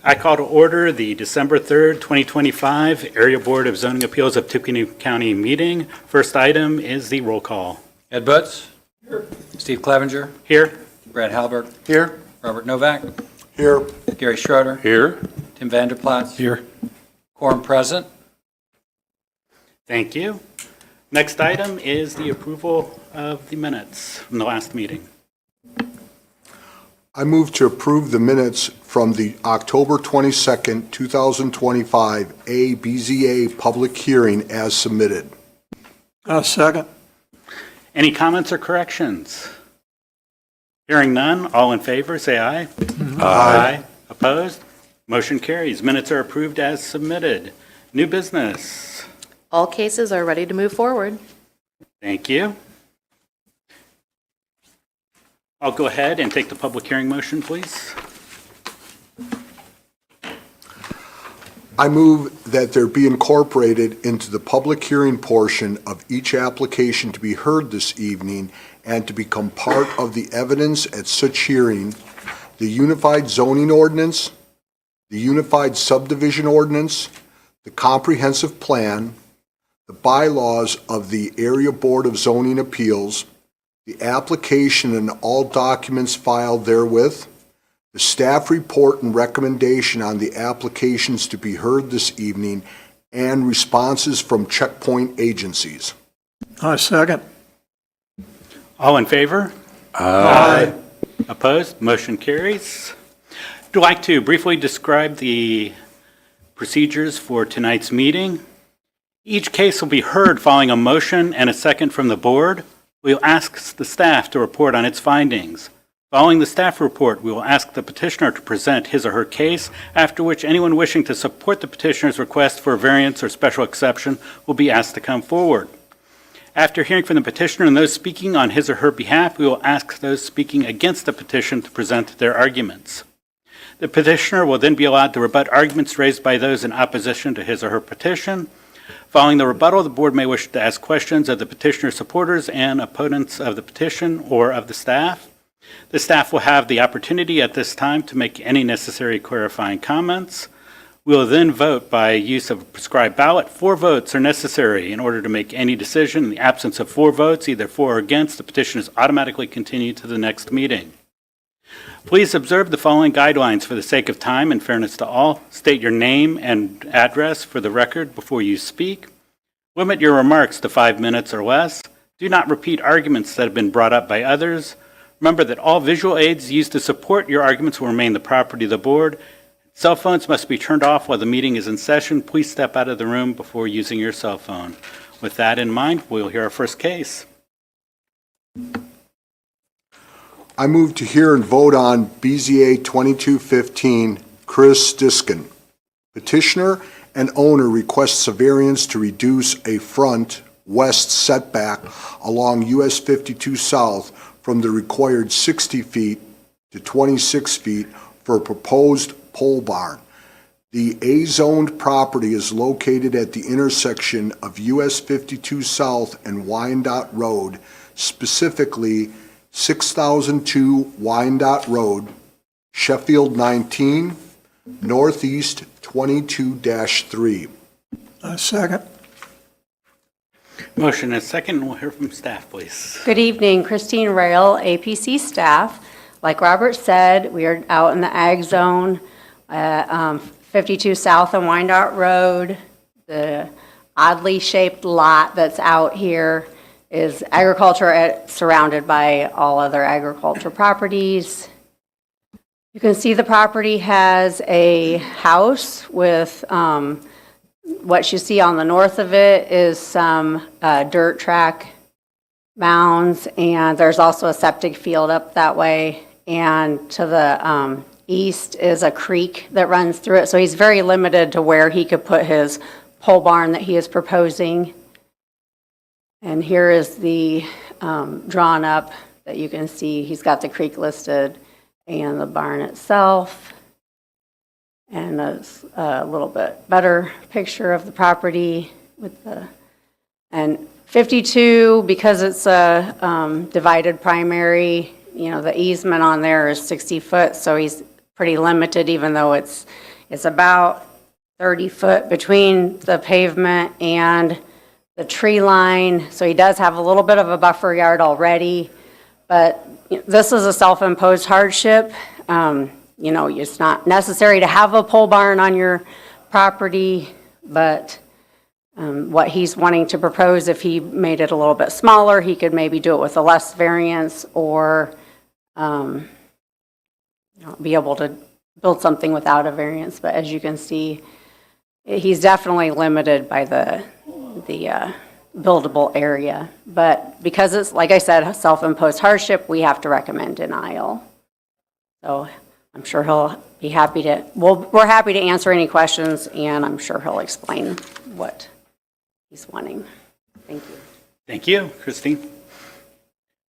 I call to order the December 3rd, 2025 Area Board of Zoning Appeals of Tippecanoe County meeting. First item is the roll call. Ed Butts. Here. Steve Clevenger. Here. Brad Halberg. Here. Robert Novak. Here. Gary Schroeder. Here. Tim Vanderplatz. Here. Quorum present. Thank you. Next item is the approval of the minutes from the last meeting. I move to approve the minutes from the October 22nd, 2025 ABZA public hearing as submitted. Second. Any comments or corrections? Hearing none, all in favor, say aye. Aye. Opposed? Motion carries. Minutes are approved as submitted. New business. All cases are ready to move forward. Thank you. I'll go ahead and take the public hearing motion, please. I move that there be incorporated into the public hearing portion of each application to be heard this evening and to become part of the evidence at such hearing, the Unified Zoning Ordinance, the Unified Subdivision Ordinance, the Comprehensive Plan, the bylaws of the Area Board of Zoning Appeals, the application and all documents filed therewith, the staff report and recommendation on the applications to be heard this evening, and responses from checkpoint agencies. Second. All in favor? Aye. Opposed? Motion carries. I'd like to briefly describe the procedures for tonight's meeting. Each case will be heard following a motion and a second from the board. We will ask the staff to report on its findings. Following the staff report, we will ask the petitioner to present his or her case, after which anyone wishing to support the petitioner's request for a variance or special exception will be asked to come forward. After hearing from the petitioner and those speaking on his or her behalf, we will ask those speaking against the petition to present their arguments. The petitioner will then be allowed to rebut arguments raised by those in opposition to his or her petition. Following the rebuttal, the board may wish to ask questions of the petitioner's supporters and opponents of the petition or of the staff. The staff will have the opportunity at this time to make any necessary clarifying comments. We will then vote by use of a prescribed ballot. 4 votes are necessary in order to make any decision. In the absence of 4 votes, either for or against, the petition is automatically continued to the next meeting. Please observe the following guidelines for the sake of time and fairness to all. State your name and address for the record before you speak. Limit your remarks to 5 minutes or less. Do not repeat arguments that have been brought up by others. Remember that all visual aids used to support your arguments will remain the property of the board. Cell phones must be turned off while the meeting is in session. Please step out of the room before using your cell phone. With that in mind, we'll hear our first case. I move to hear and vote on BZA 2215, Chris Diskin. Petitioner and owner requests a variance to reduce a front west setback along US 52 South from the required 60 feet to 26 feet for a proposed pole barn. The A-zoned property is located at the intersection of US 52 South and Wyandotte Road, specifically 6002 Wyandotte Road, Sheffield 19, Northeast 22-3. I second. Motion and second. We'll hear from staff, please. Good evening, Christine Rail, APC staff. Like Robert said, we are out in the ag zone, 52 South and Wyandotte Road. The oddly shaped lot that's out here is agriculture surrounded by all other agriculture properties. You can see the property has a house with what you see on the north of it is some dirt track mounds, and there's also a septic field up that way. And to the east is a creek that runs through it. So he's very limited to where he could put his pole barn that he is proposing. And here is the drawn up that you can see. He's got the creek listed and the barn itself. And a little bit better picture of the property with the, and 52, because it's a divided primary, you know, the easement on there is 60 foot, so he's pretty limited, even though it's about 30 foot between the pavement and the tree line. So he does have a little bit of a buffer yard already, but this is a self-imposed hardship. You know, it's not necessary to have a pole barn on your property, but what he's wanting to propose, if he made it a little bit smaller, he could maybe do it with a less variance, or be able to build something without a variance. But as you can see, he's definitely limited by the buildable area. But because it's, like I said, a self-imposed hardship, we have to recommend denial. So I'm sure he'll be happy to, we're happy to answer any questions, and I'm sure he'll explain what he's wanting. Thank you. Thank you, Christine.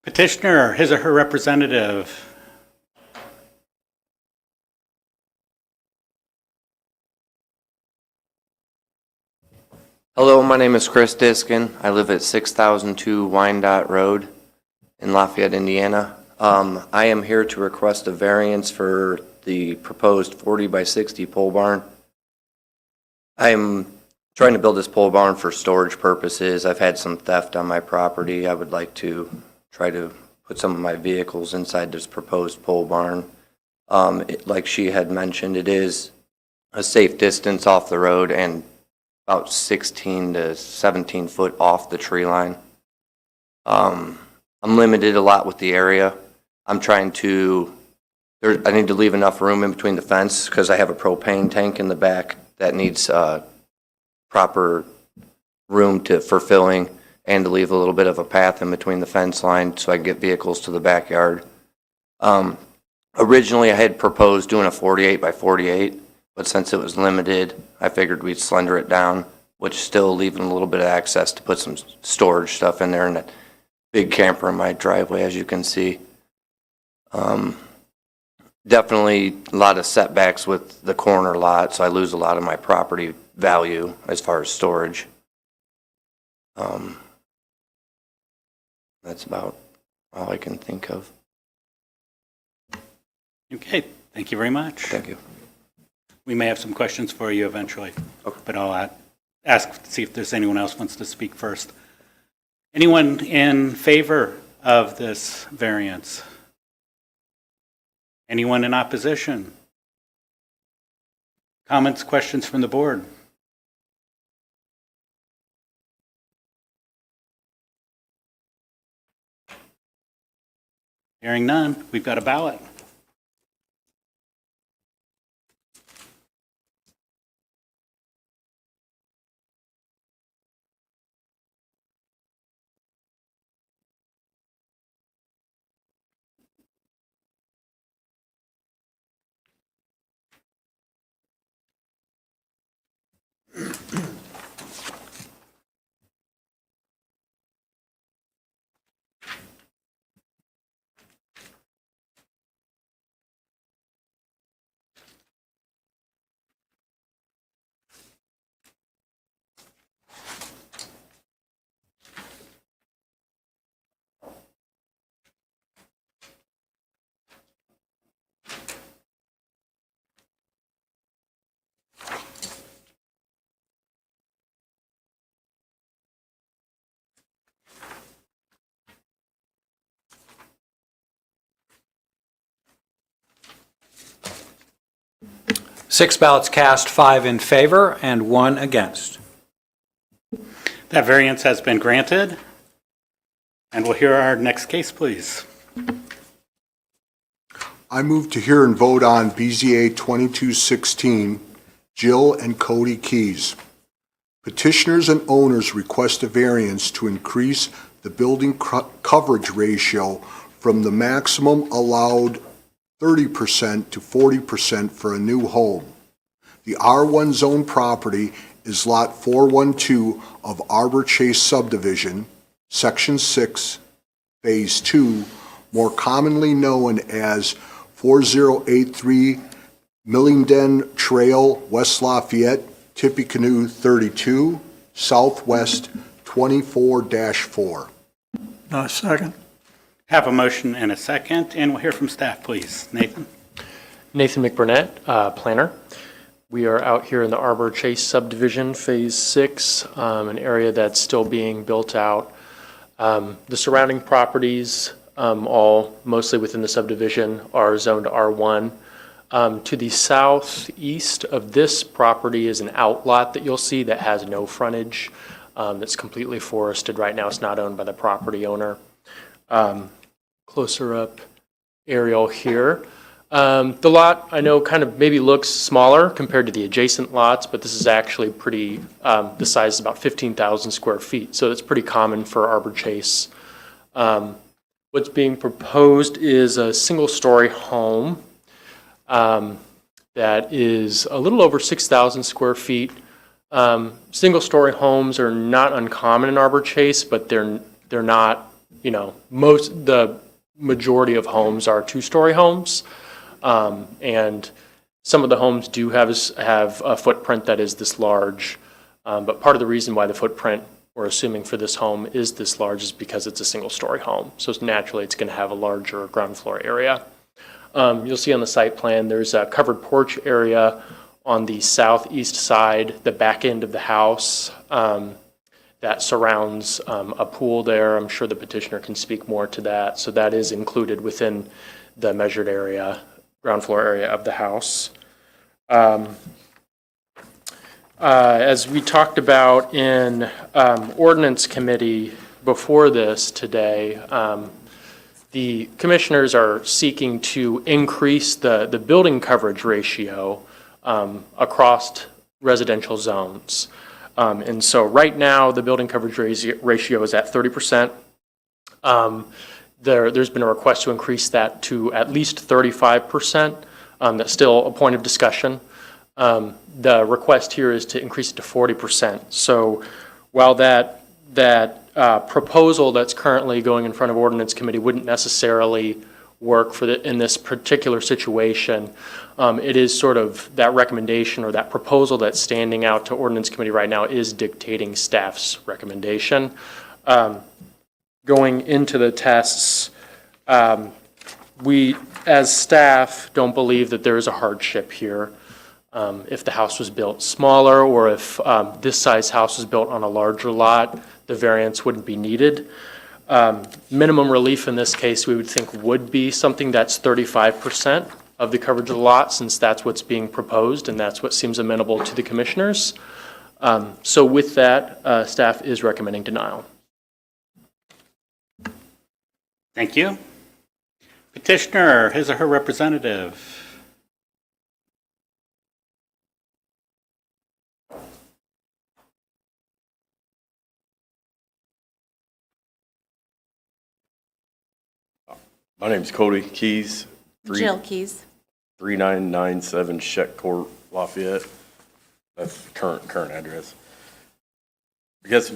Petitioner, his or her representative. Hello, my name is Chris Diskin. I live at 6002 Wyandotte Road in Lafayette, Indiana. I am here to request a variance for the proposed 40 by 60 pole barn. I'm trying to build this pole barn for storage purposes. I've had some theft on my property. I would like to try to put some of my vehicles inside this proposed pole barn. Like she had mentioned, it is a safe distance off the road and about 16 to 17 foot off the tree line. I'm limited a lot with the area. I'm trying to, I need to leave enough room in between the fence because I have a propane tank in the back that needs proper room for filling, and to leave a little bit of a path in between the fence line so I can get vehicles to the backyard. Originally, I had proposed doing a 48 by 48, but since it was limited, I figured we'd slender it down, which still leaving a little bit of access to put some storage stuff in there, and that big camper in my driveway, as you can see. Definitely a lot of setbacks with the corner lot, so I lose a lot of my property value as far as storage. That's about all I can think of. Okay, thank you very much. Thank you. We may have some questions for you eventually, Okay. but I'll ask to see if there's anyone else wants to speak first. Anyone in favor of this variance? Anyone in opposition? Comments, questions from the board? Hearing none, we've got a ballot. 6 ballots cast, 5 in favor and 1 against. That variance has been granted. And we'll hear our next case, please. I move to hear and vote on BZA 2216, Jill and Cody Keys. Petitioners and owners request a variance to increase the building coverage ratio from the maximum allowed 30% to 40% for a new home. The R1 zone property is Lot 412 of Arbor Chase subdivision, Section 6, Phase 2, more commonly known as 4083 Millingden Trail, West Lafayette, Tippecanoe 32, Southwest 24-4. I second. Have a motion and a second, and we'll hear from staff, please. Nathan? Nathan McBurnett, planner. We are out here in the Arbor Chase subdivision, Phase 6, an area that's still being built out. The surrounding properties, all mostly within the subdivision, are zoned R1. To the southeast of this property is an outlot that you'll see that has no frontage, that's completely forested. Right now, it's not owned by the property owner. Closer up aerial here. The lot, I know, kind of maybe looks smaller compared to the adjacent lots, but this is actually pretty, the size is about 15,000 square feet, so it's pretty common for Arbor Chase. What's being proposed is a single-story home that is a little over 6,000 square feet. Single-story homes are not uncommon in Arbor Chase, but they're not, you know, the majority of homes are two-story homes. And some of the homes do have a footprint that is this large. But part of the reason why the footprint we're assuming for this home is this large is because it's a single-story home. So naturally, it's going to have a larger ground floor area. You'll see on the site plan, there's a covered porch area on the southeast side, the back end of the house, that surrounds a pool there. I'm sure the petitioner can speak more to that. So that is included within the measured area, ground floor area of the house. As we talked about in ordinance committee before this today, the commissioners are seeking to increase the building coverage ratio across residential zones. And so right now, the building coverage ratio is at 30%. There's been a request to increase that to at least 35%. That's still a point of discussion. The request here is to increase it to 40%. So while that proposal that's currently going in front of ordinance committee wouldn't necessarily work in this particular situation, it is sort of that recommendation or that proposal that's standing out to ordinance committee right now is dictating staff's recommendation. Going into the tests, we as staff don't believe that there is a hardship here. If the house was built smaller or if this size house was built on a larger lot, the variance wouldn't be needed. Minimum relief in this case we would think would be something that's 35% of the coverage of the lot, since that's what's being proposed and that's what seems amenable to the commissioners. So with that, staff is recommending denial. Thank you. Petitioner, his or her representative. My name's Cody Keys. Jill Keys. 3997 Sheck Court, Lafayette. That's the current address. I guess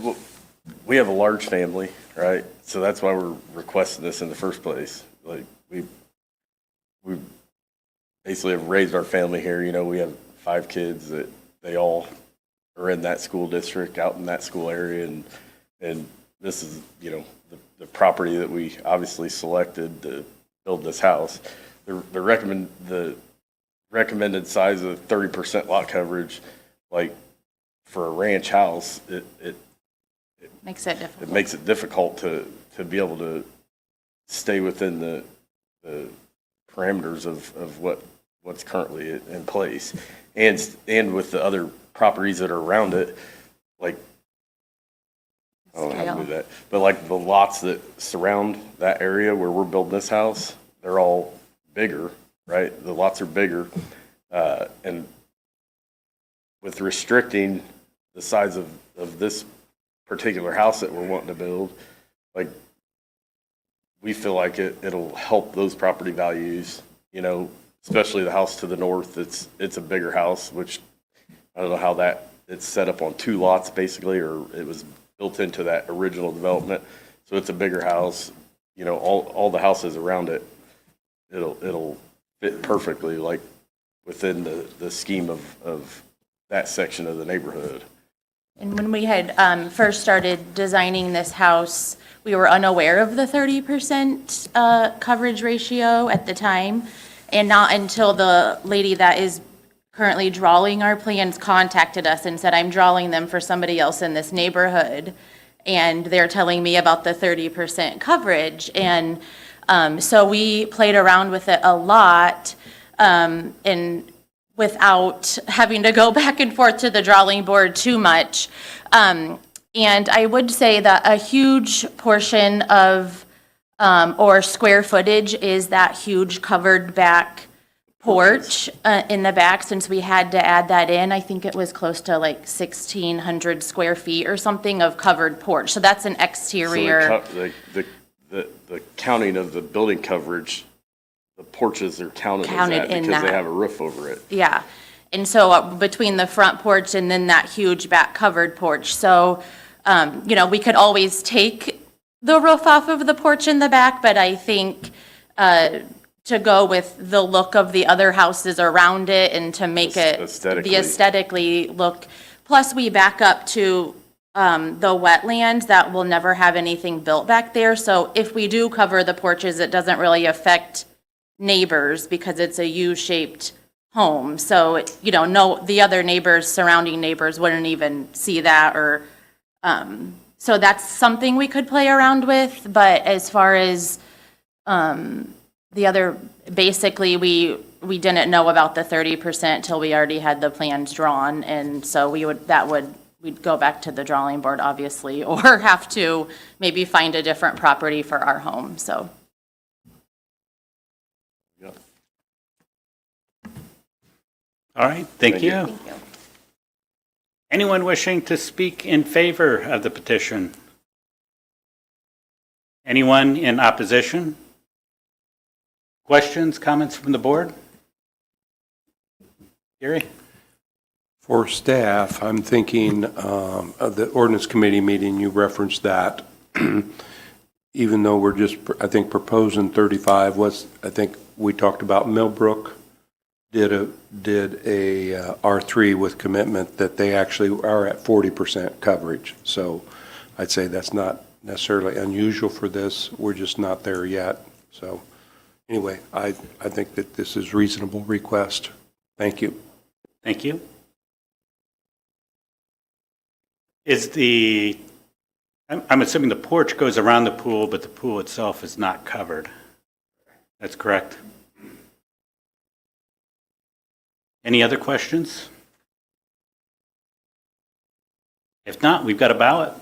we have a large family, right? So that's why we're requesting this in the first place. Like we basically have raised our family here. You know, we have 5 kids that they all are in that school district, out in that school area, and this is, you know, the property that we obviously selected to build this house. The recommended size of 30% lot coverage, like for a ranch house, it Makes it difficult. it makes it difficult to be able to stay within the parameters of what what's currently in place. And with the other properties that are around it, like, I don't know how to do that, but like the lots that surround that area where we're building this house, they're all bigger, right? The lots are bigger. And with restricting the size of this particular house that we're wanting to build, like, we feel like it'll help those property values, you know, especially the house to the north. It's a bigger house, which I don't know how it's set up on 2 lots basically, or it was built into that original development. So it's a bigger house, you know, all the houses around it, it'll fit perfectly, like, within the scheme of that section of the neighborhood. And when we had first started designing this house, we were unaware of the 30% coverage ratio at the time. And not until the lady that is currently drawing our plans contacted us and said, I'm drawing them for somebody else in this neighborhood. And they're telling me about the 30% coverage. And so we played around with it a lot. And without having to go back and forth to the drawing board too much. And I would say that a huge portion of, or square footage is that huge covered back porch in the back, since we had to add that in. I think it was close to like 1,600 square feet or something of covered porch. So that's an exterior. So the counting of the building coverage, the porches are counted as that because they have a roof over it. Yeah. And so between the front porch and then that huge back covered porch. So, you know, we could always take the roof off of the porch in the back, but I think to go with the look of the other houses around it and to make it be aesthetically look. Plus, we back up to the wetlands that will never have anything built back there. So if we do cover the porches, it doesn't really affect neighbors because it's a U-shaped home. So, you know, no, the other neighbors, surrounding neighbors wouldn't even see that or, so that's something we could play around with. But as far as the other, basically, we didn't know about the 30% till we already had the plans drawn. And so we'd go back to the drawing board, obviously, or have to maybe find a different property for our home, so. All right, thank you. Thank you. Anyone wishing to speak in favor of the petition? Anyone in opposition? Questions, comments from the board? Gary? For staff, I'm thinking of the ordinance committee meeting, you referenced that. Even though we're just, I think, proposing 35, I think we talked about Millbrook did a R3 with commitment that they actually are at 40% coverage. So I'd say that's not necessarily unusual for this. We're just not there yet. So anyway, I think that this is reasonable request. Thank you. Thank you. I'm assuming the porch goes around the pool, but the pool itself is not covered. That's correct. Any other questions? If not, we've got a ballot.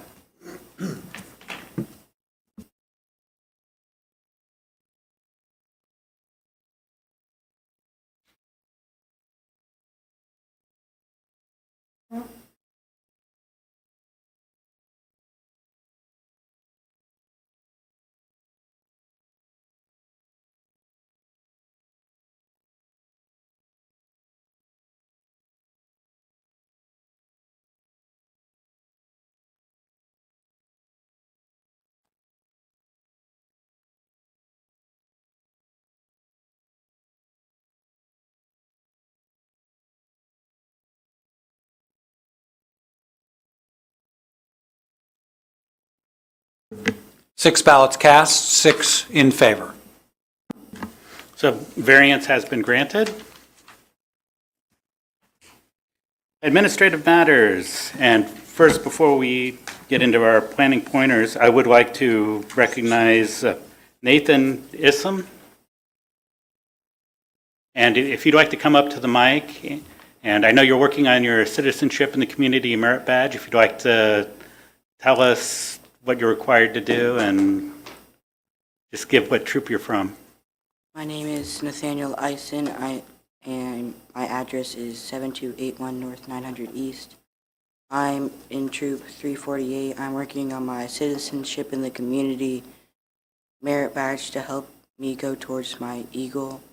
Six ballots cast, 6 in favor. So variance has been granted. Administrative matters. And first, before we get into our planning pointers, I would like to recognize Nathan Issam And if you'd like to come up to the mic, and I know you're working on your citizenship and the community merit badge, if you'd like to tell us what you're required to do and just give what troop you're from. My name is Nathaniel Eisen, and my address is 7281 North 900 East. I'm in Troop 348. I'm working on my citizenship in the community merit badge to help me go towards my Eagle.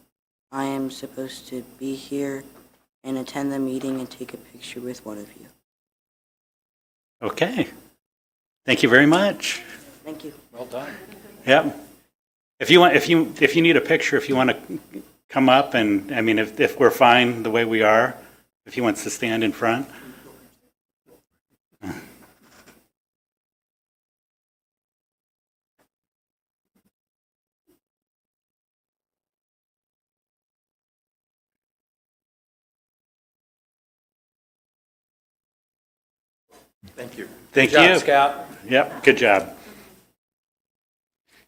I am supposed to be here and attend the meeting and take a picture with one of you. Okay. Thank you very much. Thank you. Well done. Yep. If you need a picture, if you want to come up, and I mean, if we're fine the way we are, if he wants to stand in front. Thank you. Thank Good job, you. Scout. Yep, good job.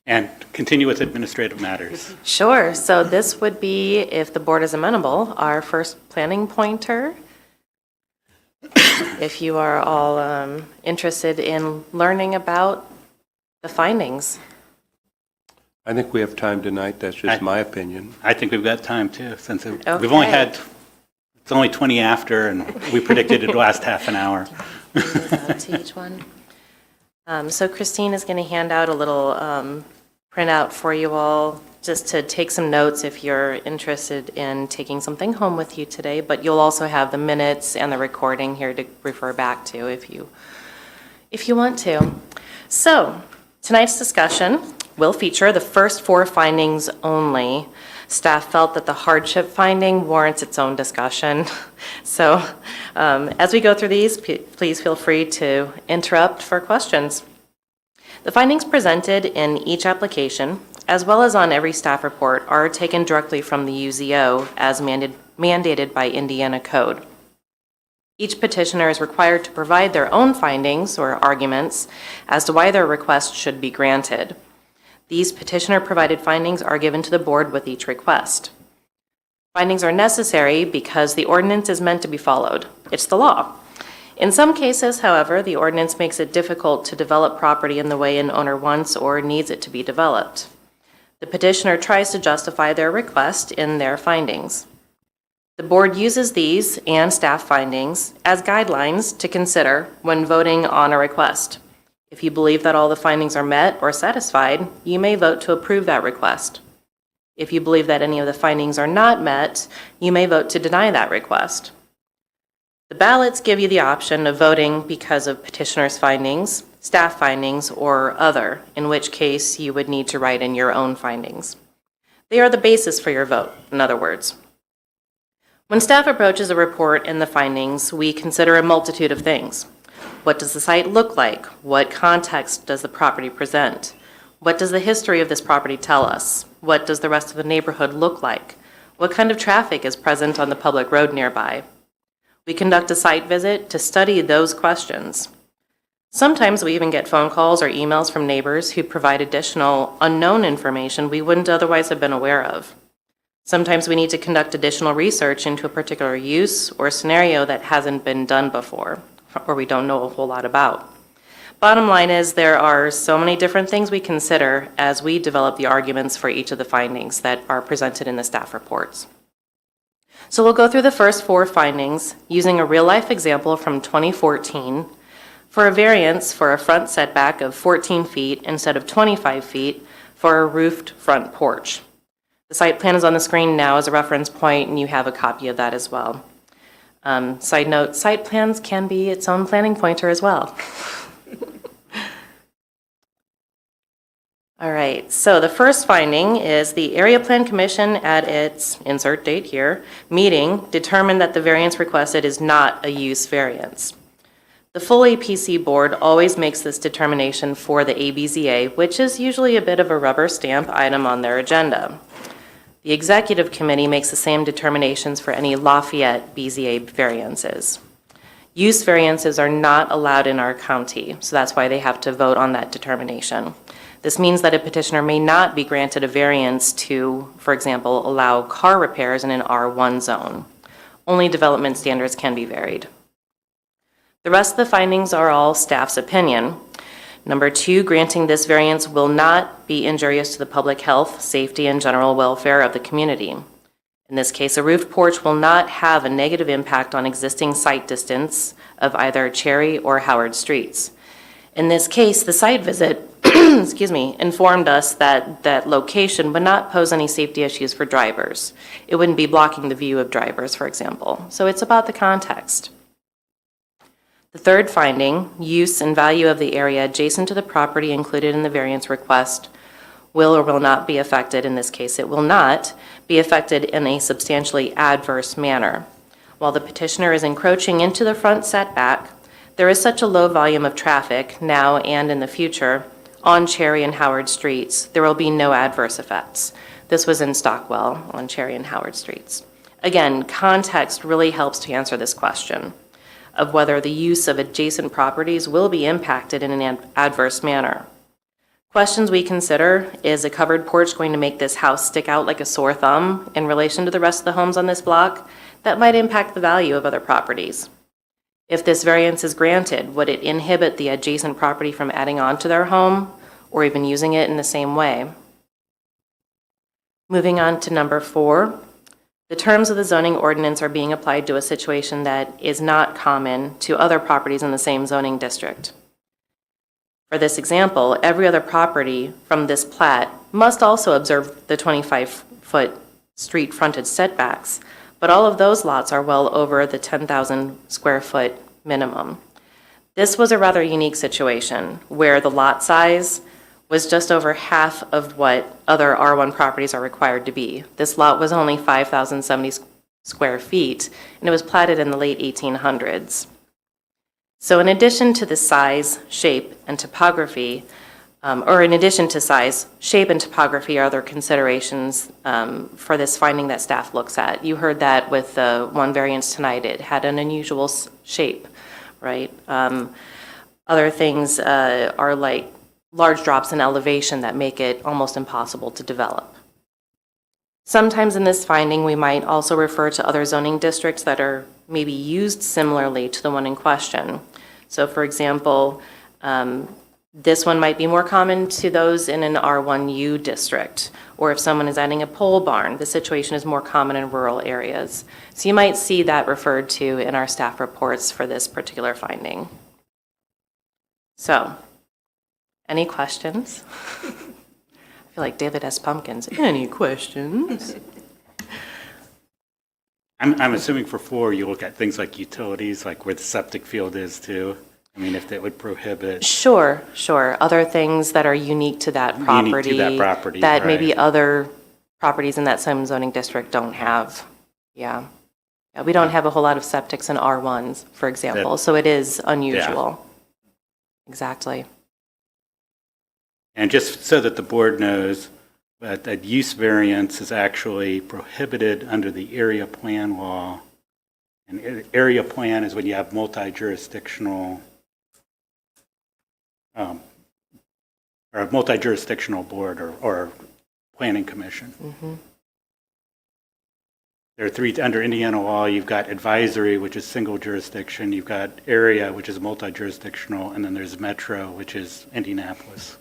And continue with administrative matters. Sure. So this would be, if the board is amenable, our first planning pointer. If you are all interested in learning about the findings. I think we have time tonight, that's just my opinion. I think we've got time too, since we've only had, it's only 20 after, and we predicted it'd last half an hour. To each one. So Christine is going to hand out a little printout for you all, just to take some notes if you're interested in taking something home with you today, but you'll also have the minutes and the recording here to refer back to if you want to. So tonight's discussion will feature the first 4 findings only. Staff felt that the hardship finding warrants its own discussion. So as we go through these, please feel free to interrupt for questions. The findings presented in each application, as well as on every staff report, are taken directly from the UZO as mandated by Indiana code. Each petitioner is required to provide their own findings or arguments as to why their request should be granted. These petitioner-provided findings are given to the board with each request. Findings are necessary because the ordinance is meant to be followed. It's the law. In some cases, however, the ordinance makes it difficult to develop property in the way an owner wants or needs it to be developed. The petitioner tries to justify their request in their findings. The board uses these and staff findings as guidelines to consider when voting on a request. If you believe that all the findings are met or satisfied, you may vote to approve that request. If you believe that any of the findings are not met, you may vote to deny that request. The ballots give you the option of voting because of petitioner's findings, staff findings, or other, in which case you would need to write in your own findings. They are the basis for your vote, in other words. When staff approaches a report and the findings, we consider a multitude of things. What does the site look like? What context does the property present? What does the history of this property tell us? What does the rest of the neighborhood look like? What kind of traffic is present on the public road nearby? We conduct a site visit to study those questions. Sometimes we even get phone calls or emails from neighbors who provide additional unknown information we wouldn't otherwise have been aware of. Sometimes we need to conduct additional research into a particular use or scenario that hasn't been done before, or we don't know a whole lot about. Bottom line is there are so many different things we consider as we develop the arguments for each of the findings that are presented in the staff reports. So we'll go through the first 4 findings using a real-life example from 2014 for a variance for a front setback of 14 feet instead of 25 feet for a roofed front porch. The site plan is on the screen now as a reference point, and you have a copy of that as well. Side note, site plans can be its own planning pointer as well. All right, so the first finding is the Area Plan Commission at its, insert date here, meeting determined that the variance requested is not a use variance. The full APC board always makes this determination for the ABZA, which is usually a bit of a rubber stamp item on their agenda. The executive committee makes the same determinations for any Lafayette BZA variances. Use variances are not allowed in our county, so that's why they have to vote on that determination. This means that a petitioner may not be granted a variance to, for example, allow car repairs in an R1 zone. Only development standards can be varied. The rest of the findings are all staff's opinion. Number 2, granting this variance will not be injurious to the public health, safety, and general welfare of the community. In this case, a roof porch will not have a negative impact on existing site distance of either Cherry or Howard Streets. In this case, the site visit informed us that that location would not pose any safety issues for drivers. It wouldn't be blocking the view of drivers, for example. So it's about the context. The third finding, use and value of the area adjacent to the property included in the variance request will or will not be affected. In this case, it will not be affected in a substantially adverse manner. While the petitioner is encroaching into the front setback, there is such a low volume of traffic now and in the future on Cherry and Howard Streets, there will be no adverse effects. This was in Stockwell on Cherry and Howard Streets. Again, context really helps to answer this question of whether the use of adjacent properties will be impacted in an adverse manner. Questions we consider: is a covered porch going to make this house stick out like a sore thumb in relation to the rest of the homes on this block? That might impact the value of other properties. If this variance is granted, would it inhibit the adjacent property from adding on to their home or even using it in the same way? Moving on to number 4, the terms of the zoning ordinance are being applied to a situation that is not common to other properties in the same zoning district. For this example, every other property from this plat must also observe the 25-foot street frontage setbacks, but all of those lots are well over the 10,000 square foot minimum. This was a rather unique situation where the lot size was just over half of what other R1 properties are required to be. This lot was only 5,070 square feet, and it was platted in the late 1800s. So in addition to the size, shape, and topography, in addition to size, shape, and topography are other considerations for this finding that staff looks at. You heard that with the one variance tonight. It had an unusual shape, right? Other things are like large drops in elevation that make it almost impossible to develop. Sometimes in this finding, we might also refer to other zoning districts that are maybe used similarly to the one in question. So for example, this one might be more common to those in an R1U district, or if someone is adding a pole barn, the situation is more common in rural areas. So you might see that referred to in our staff reports for this particular finding. So, any questions? I feel like David S. Pumpkins. Any questions? I'm assuming for 4, you look at things like utilities, like where the septic field is too. I mean, if that would prohibit. Sure. Other things that are unique to that property. Unique to that property, that right. maybe other properties in that same zoning district don't have. Yeah, we don't have a whole lot of septics in R1s, for example, so it is unusual. Yeah. Exactly. And just so that the board knows, that a use variance is actually prohibited under the area plan law. And area plan is when you have multi-jurisdictional, or a multi-jurisdictional board or planning commission. Mm-hmm. There are 3, under Indiana law, you've got advisory, which is single jurisdiction, you've got area, which is multi-jurisdictional, and then there's metro, which is Indianapolis.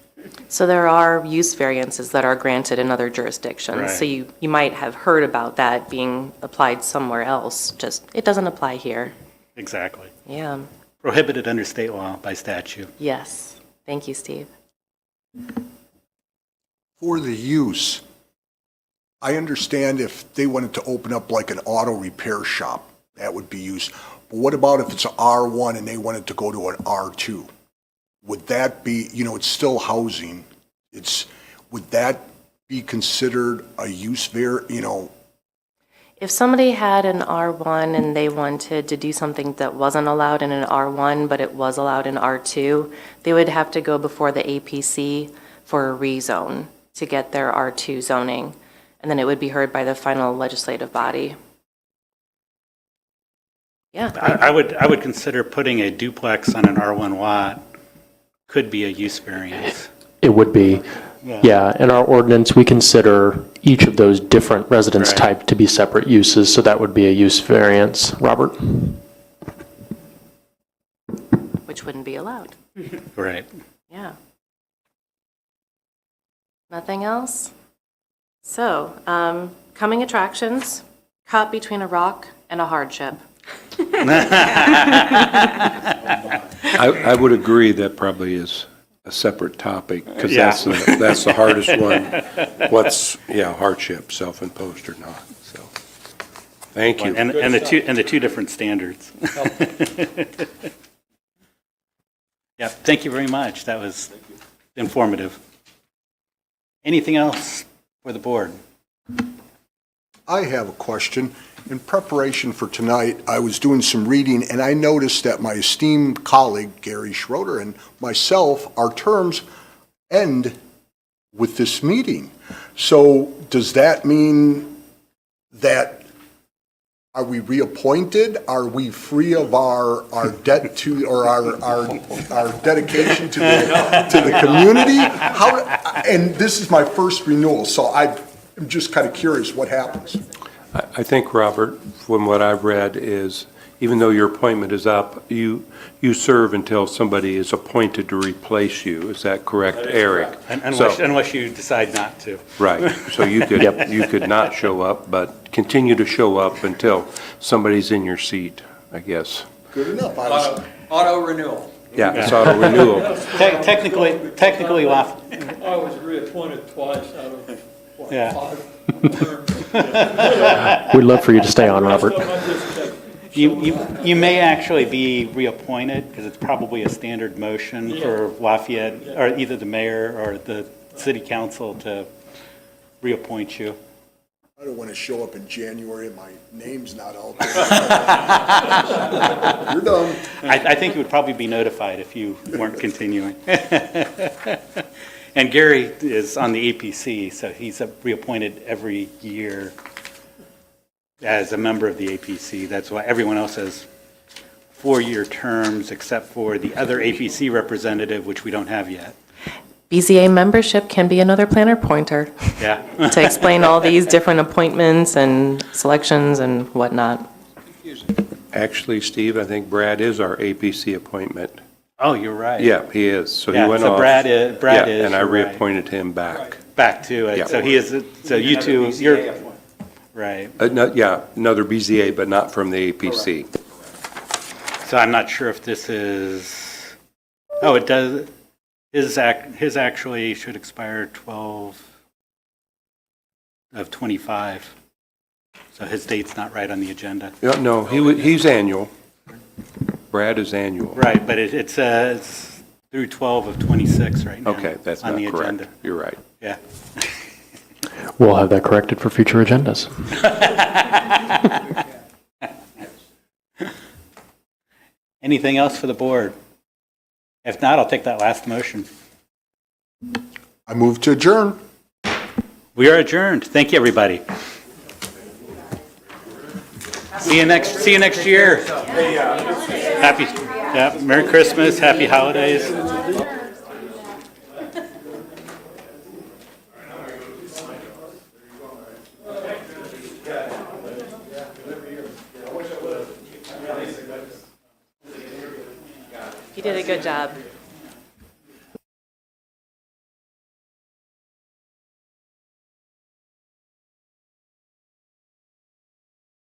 So there are use variances that are granted in other jurisdictions. Right. So you might have heard about that being applied somewhere else, just it doesn't apply here. Exactly. Yeah. Prohibited under state law by statute. Yes. Thank you, Steve. For the use, I understand if they wanted to open up like an auto repair shop, that would be use. But what about if it's an R1 and they wanted to go to an R2? Would that be, it's still housing. Would that be considered a use If somebody had an R1 and they wanted to do something that wasn't allowed in an R1, but it was allowed in R2, they would have to go before the APC for a rezone to get their R2 zoning. And then it would be heard by the final legislative body. Yeah. I would consider putting a duplex on an R1 lot could be a use variance. it would be. Yeah, in our ordinance, we consider each of those different residence Right. type to be separate uses, so that would be a use variance. Robert? Which wouldn't be allowed. Right. Yeah. Nothing else? So, coming attractions, caught between a rock and a hardship. I would agree that probably is a separate topic, because Yeah. that's the hardest one. What's, hardship, self-imposed or not, so. Thank you. And the two different standards. Yeah, thank you very much. That was informative. Anything else for the board? I have a question. In preparation for tonight, I was doing some reading, and I noticed that my esteemed colleague, Gary Schroeder, and myself, our terms end with this meeting. So does that mean that, are we reappointed? Are we free of our debt to, or our dedication to the community? How, and this is my first renewal, so I'm just kind of curious what happens. I think, Robert, from what I've read, is even though your appointment is up, you serve until somebody is appointed to replace you. Is that correct, Eric? Unless you decide not to. Right. So you could not show up, but continue to show up until somebody's in your seat, I guess. Good enough. Auto renewal. Yeah, it's auto renewal. Technically, off. I was reappointed twice out of, what, Yeah. 5 terms. We'd love for you to stay on, Robert. You may actually be reappointed, because it's probably a standard motion for Lafayette, or either the mayor or the city council to reappoint you. I don't want to show up in January and my name's not out there. You're done. I think you would probably be notified if you weren't continuing. And Gary is on the APC, so he's reappointed every year as a member of the APC. That's why everyone else has 4-year terms, except for the other APC representative, which we don't have yet. BZA membership can be another planner pointer Yeah. to explain all these different appointments and selections and whatnot. Actually, Steve, I think Brad is our APC appointment. Oh, you're right. Yeah, he is. So he Yeah, went so off. Brad is, Yeah, and I you're right. reappointed him back. Back to it. Yeah. So he is, so you two, you're, right. Another BZA, but not from the APC. So I'm not sure if this is, oh, it does, his actually should expire 12/25. So his date's not right on the agenda. No, he's annual. Brad is annual. Right, but it says through 12/26 right now. Okay, that's on not the correct. agenda. You're right. Yeah. We'll have that corrected for future agendas. Anything else for the board? If not, I'll take that last motion. I move to adjourn. We are adjourned. Thank you, everybody. See you next year. Merry Christmas, happy holidays. You did a good job.